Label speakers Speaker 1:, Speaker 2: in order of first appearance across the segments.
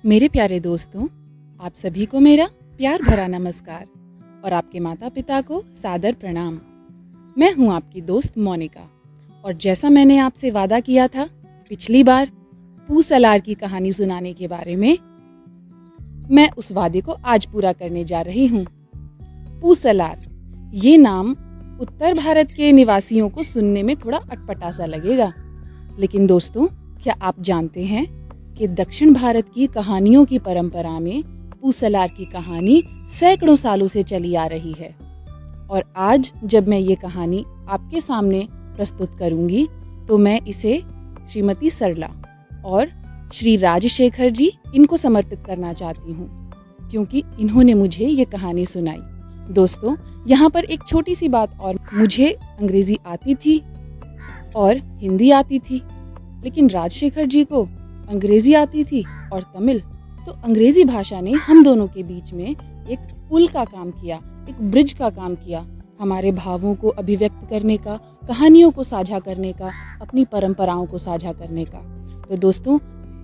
Speaker 1: मेरे प्यारे दोस्तों, आप सभी को मेरा प्यार भरा नमस्कार और आपके माता पिता को सादर प्रणाम। मैं हूं आपकी दोस्त मोनिका और जैसा मैंने आपसे वादा किया था पिछली बार पूसलार की कहानी सुनाने के बारे में, मैं उस वादे को आज पूरा करने जा रही हूं। पूसलार, ये नाम उत्तर भारत के निवासियों को सुनने में थोड़ा अटपटा सा लगेगा, लेकिन दोस्तों, क्या आप जानते हैं कि दक्षिण भारत की कहानियों की परंपरा में पूसलार की कहानी सैकड़ों सालों से चली आ रही है। और आज जब मैं ये कहानी आपके सामने प्रस्तुत करूंगी तो मैं इसे श्रीमती सरला और श्री राजशेखर जी इनको समर्पित करना चाहती हूँ, क्योंकि इन्होंने मुझे ये कहानी सुनाई। दोस्तों, यहाँ पर एक छोटी सी बात और, मुझे अंग्रेजी आती थी और हिंदी आती थी, लेकिन राजशेखर जी को अंग्रेजी आती थी और तमिल। तो अंग्रेजी भाषा ने हम दोनों के बीच में एक पुल का काम किया, एक ब्रिज का काम किया, हमारे भावों को अभिव्यक्त करने का, कहानियों को साझा करने का, अपनी परंपराओं को साझा करने का। तो दोस्तों,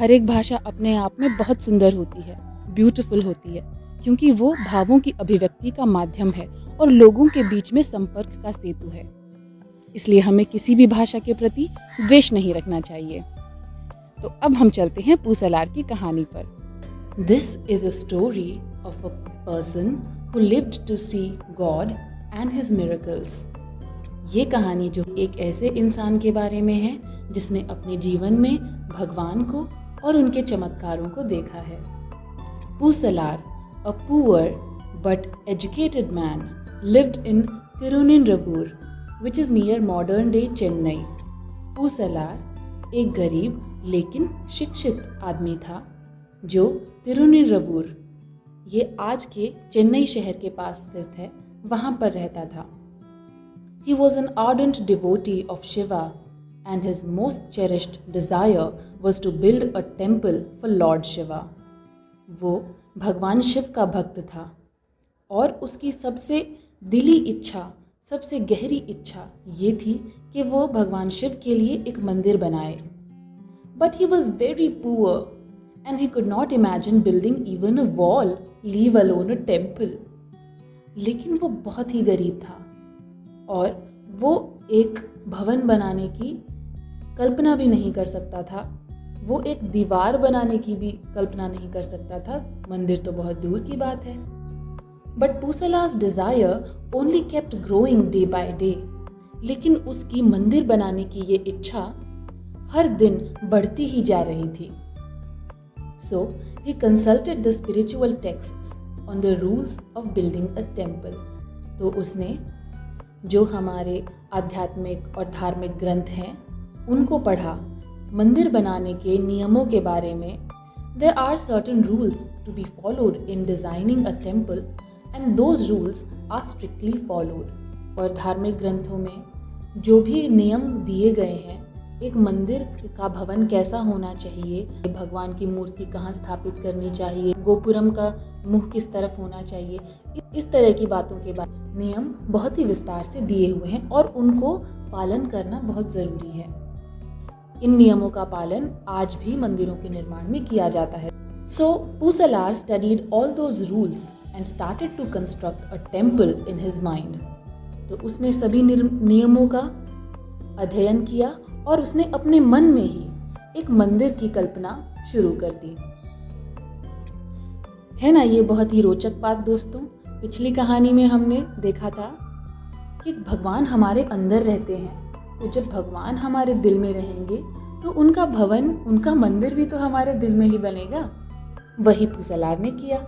Speaker 1: हर एक भाषा अपने आप में बहुत सुंदर होती है, ब्यूटीफुल होती है, क्योंकि वो भावों की अभिव्यक्ति का माध्यम है और लोगों के बीच में संपर्क का सेतु है। इसलिए हमें किसी भी भाषा के प्रति द्वेष नहीं रखना चाहिए। तो अब हम चलते हैं पूसलार की कहानी पर। This is a story of a person who lived to see God and his miracles. ये कहानी जो एक ऐसे इंसान के बारे में है जिसने अपने जीवन में भगवान को और उनके चमत्कारों को देखा है। Pusalar, a poor but educated man, lived in Tiruninravur, which is near modern day Chennai. Pusalar एक गरीब लेकिन शिक्षित आदमी था जो तिरुनिनरवूर, ये आज के चेन्नई शहर के पास स्थित है, वहाँ पर रहता था। He was an ardent devotee of Shiva and his most cherished desire was to build a temple for Lord Shiva। वो भगवान शिव का भक्त था और उसकी सबसे दिली इच्छा, सबसे गहरी इच्छा ये थी कि वो भगवान शिव के लिए एक मंदिर बनाए। But he was very poor and he could not imagine building even a wall, leave alone a temple। लेकिन वो बहुत ही गरीब था और वो एक भवन बनाने की कल्पना भी नहीं कर सकता था, वो एक दीवार बनाने की भी कल्पना नहीं कर सकता था, मंदिर तो बहुत दूर की बात है। But Pusala's desire only kept growing day by day। लेकिन उसकी मंदिर बनाने की ये इच्छा हर दिन बढ़ती ही जा रही थी। So he consulted the spiritual texts on the rules of building a temple। तो उसने जो हमारे आध्यात्मिक और धार्मिक ग्रंथ हैं उनको पढ़ा, मंदिर बनाने के नियमों के बारे में। There are certain rules to be followed in designing a temple and those rules are strictly followed। और धार्मिक ग्रंथों में जो भी नियम दिए गए हैं, एक मंदिर का भवन कैसा होना चाहिए, भगवान की मूर्ति कहाँ स्थापित करनी चाहिए, गोपुरम का मुख किस तरफ होना चाहिए, इस तरह की बातों के बाद नियम बहुत ही विस्तार से दिए हुए हैं और उनको पालन करना बहुत ज़रूरी है। इन नियमों का पालन आज भी मंदिरों के निर्माण में किया जाता है। So Pusalar studied all those rules and started to construct a temple in his mind. तो उसने सभी नियमों का अध्ययन किया और उसने अपने मन में ही एक मंदिर की कल्पना शुरू कर दी। है ना ये बहुत ही रोचक बात दोस्तों। पिछली कहानी में हमने देखा था कि भगवान हमारे अंदर रहते हैं, तो जब भगवान हमारे दिल में रहेंगे तो उनका भवन, उनका मंदिर भी तो हमारे दिल में ही बनेगा। वही पूसलार ने किया।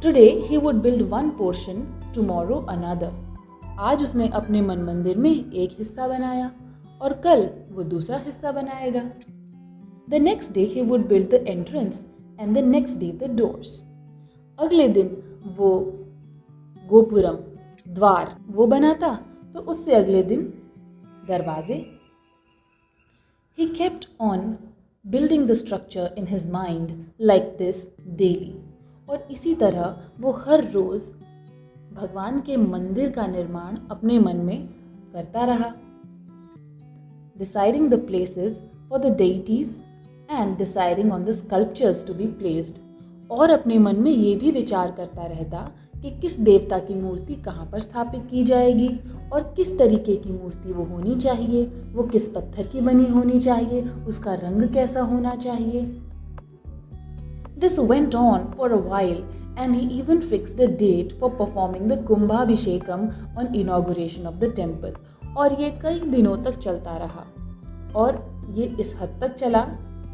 Speaker 1: Today he would build one portion, tomorrow another. आज उसने अपने मन मंदिर में एक हिस्सा बनाया और कल वो दूसरा हिस्सा बनाएगा। The next day he would build the entrance and the next day the doors। अगले दिन वो गोपुरम, द्वार वो बनाता, तो उससे अगले दिन दरवाजे। He kept on building the structure in his mind like this daily। और इसी तरह वो हर रोज भगवान के मंदिर का निर्माण अपने मन में करता रहा। Deciding the places for the deities and deciding on the sculptures to be placed। और अपने मन में ये भी विचार करता रहता कि किस देवता की मूर्ति कहाँ पर स्थापित की जाएगी और किस तरीके की मूर्ति वो होनी चाहिए, वो किस पत्थर की बनी होनी चाहिए, उसका रंग कैसा होना चाहिए। This went on for a while and he even fixed a date for performing the Kumbhabhishekam on inauguration of the temple. और ये कई दिनों तक चलता रहा और ये इस हद तक चला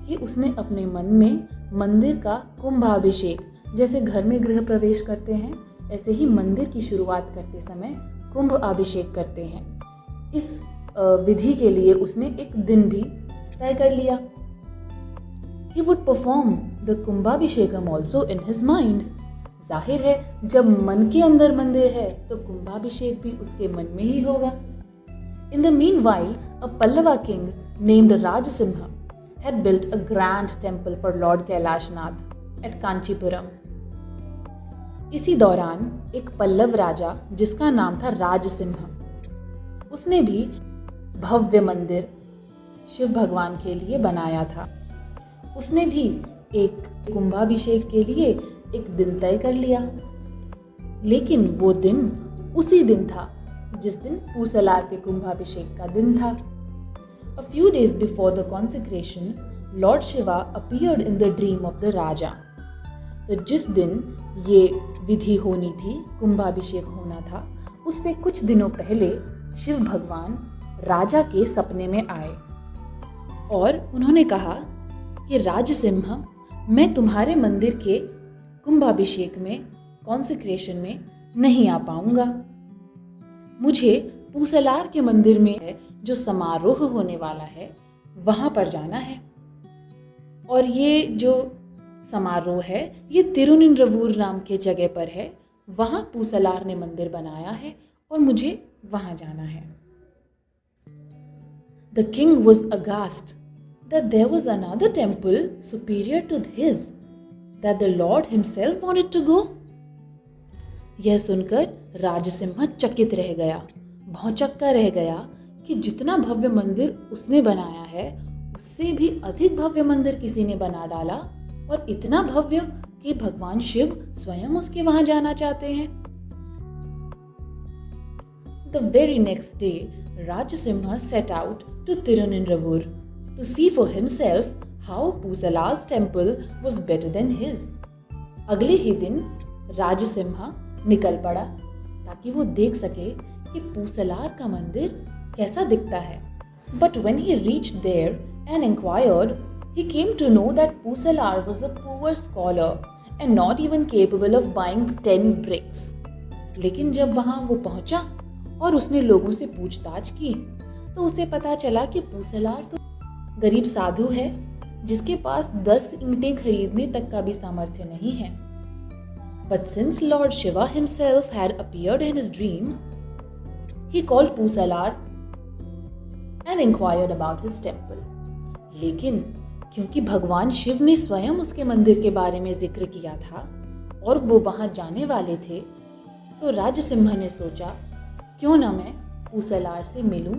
Speaker 1: कि उसने अपने मन में मंदिर का कुंभाभिषेक, जैसे घर में गृह प्रवेश करते हैं ऐसे ही मंदिर की शुरुआत करते समय कुंभ अभिषेक करते हैं, इस विधि के लिए उसने एक दिन भी तय कर लिया। He would perform the Kumbhabhishekam also in his mind. जाहिर है जब मन के अंदर मंदिर है तो कुंभाभिषेक भी उसके मन में ही होगा। In the meanwhile, a Pallava king named Rajsimha had built a grand temple for Lord Kailashnath at Kanchipuram. इसी दौरान एक पल्लव राजा जिसका नाम था राजसिंह, उसने भी भव्य मंदिर शिव भगवान के लिए बनाया था। उसने भी एक कुंभाभिषेक के लिए एक दिन तय कर लिया, लेकिन वो दिन उसी दिन था जिस दिन पूसलार के कुंभाभिषेक का दिन था। A few days before the consecration, Lord Shiva appeared in the dream of the Raja. तो जिस दिन ये विधि होनी थी, कुंभाभिषेक होना था, उससे कुछ दिनों पहले शिव भगवान राजा के सपने में आए और उन्होंने कहा कि राजसिंह, मैं तुम्हारे मंदिर के कुंभाभिषेक में, कॉन्सेक्रेशन में नहीं आ पाऊंगा। मुझे पूसलार के मंदिर में जो समारोह होने वाला है वहां पर जाना है, और ये जो समारोह है ये तिरुनिंद्रवूर नाम के जगह पर है। वहां पूसलार ने मंदिर बनाया है और मुझे वहां जाना है। The king was aghast that there was another temple superior to his, that the Lord himself wanted to go. यह सुनकर राजसिंह चकित रह गया, भौंचक्का रह गया कि जितना भव्य मंदिर उसने बनाया है उससे भी अधिक भव्य मंदिर किसी ने बना डाला, और इतना भव्य कि भगवान शिव स्वयं उसके वहां जाना चाहते हैं। The very next day, Rajsimha set out to Tirunendravoor to see for himself how Pusala's temple was better than his. अगले ही दिन राजसिंह निकल पड़ा ताकि वो देख सके कि पूसलार का मंदिर कैसा दिखता है। But when he reached there and inquired, he came to know that Pusalar was a poor scholar and not even capable of buying 10 bricks. लेकिन जब वहां वो पहुंचा और उसने लोगों से पूछताछ की तो उसे पता चला कि पूसलार तो गरीब साधु है जिसके पास 10 ईंटें खरीदने तक का भी सामर्थ्य नहीं है। But since Lord Shiva himself had appeared in his dream, he called Pusalar and inquired about his temple. लेकिन क्योंकि भगवान शिव ने स्वयं उसके मंदिर के बारे में जिक्र किया था और वो वहां जाने वाले थे, तो राजसिंह ने सोचा क्यों ना मैं पूसलार से मिलूं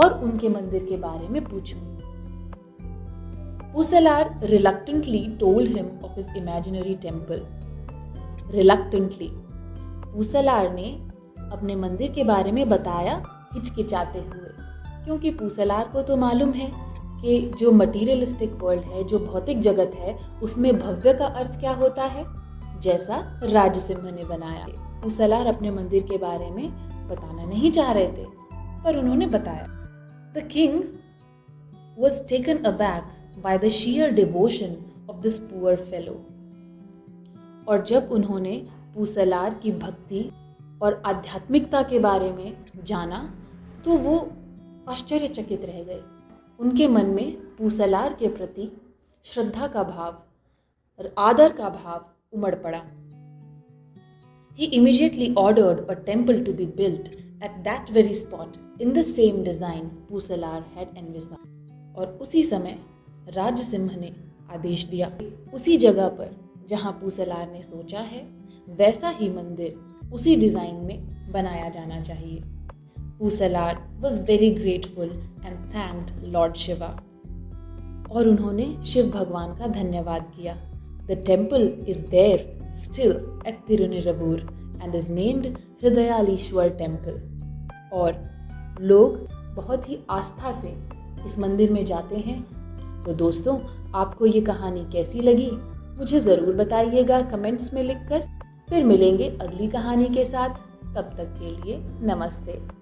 Speaker 1: और उनके मंदिर के बारे में पूछूं। पूसलार reluctantly told him of his imaginary temple. Reluctantly, पूसलार ने अपने मंदिर के बारे में बताया हिचकिचाते हुए, क्योंकि पूसलार को तो मालूम है कि जो मटीरियलिस्टिक वर्ल्ड है, जो भौतिक जगत है, उसमें भव्य का अर्थ क्या होता है, जैसा राजसिंह ने बनाया। पूसलार अपने मंदिर के बारे में बताना नहीं चाह रहे थे, पर उन्होंने बताया। The king was taken aback by the sheer devotion of this poor fellow. और जब उन्होंने पूसलार की भक्ति और आध्यात्मिकता के बारे में जाना तो वो आश्चर्यचकित रह गए। उनके मन में पूसलार के प्रति श्रद्धा का भाव और आदर का भाव उमड़ पड़ा। He immediately ordered a temple to be built at that very spot in the same design Pusalar had envisaged. और उसी समय राजसिंह ने आदेश दिया, उसी जगह पर जहां पूसलार ने सोचा है वैसा ही मंदिर उसी डिजाइन में बनाया जाना चाहिए। पूसलार was very grateful and thanked Lord Shiva. और उन्होंने शिव भगवान का धन्यवाद किया। The temple is there still at Tirunirabur and is named Hridayalishwar Temple. और लोग बहुत ही आस्था से इस मंदिर में जाते हैं। तो दोस्तों, आपको ये कहानी कैसी लगी मुझे ज़रूर बताइएगा कमेंट्स में लिखकर। फिर मिलेंगे अगली कहानी के साथ। तब तक के लिए नमस्ते।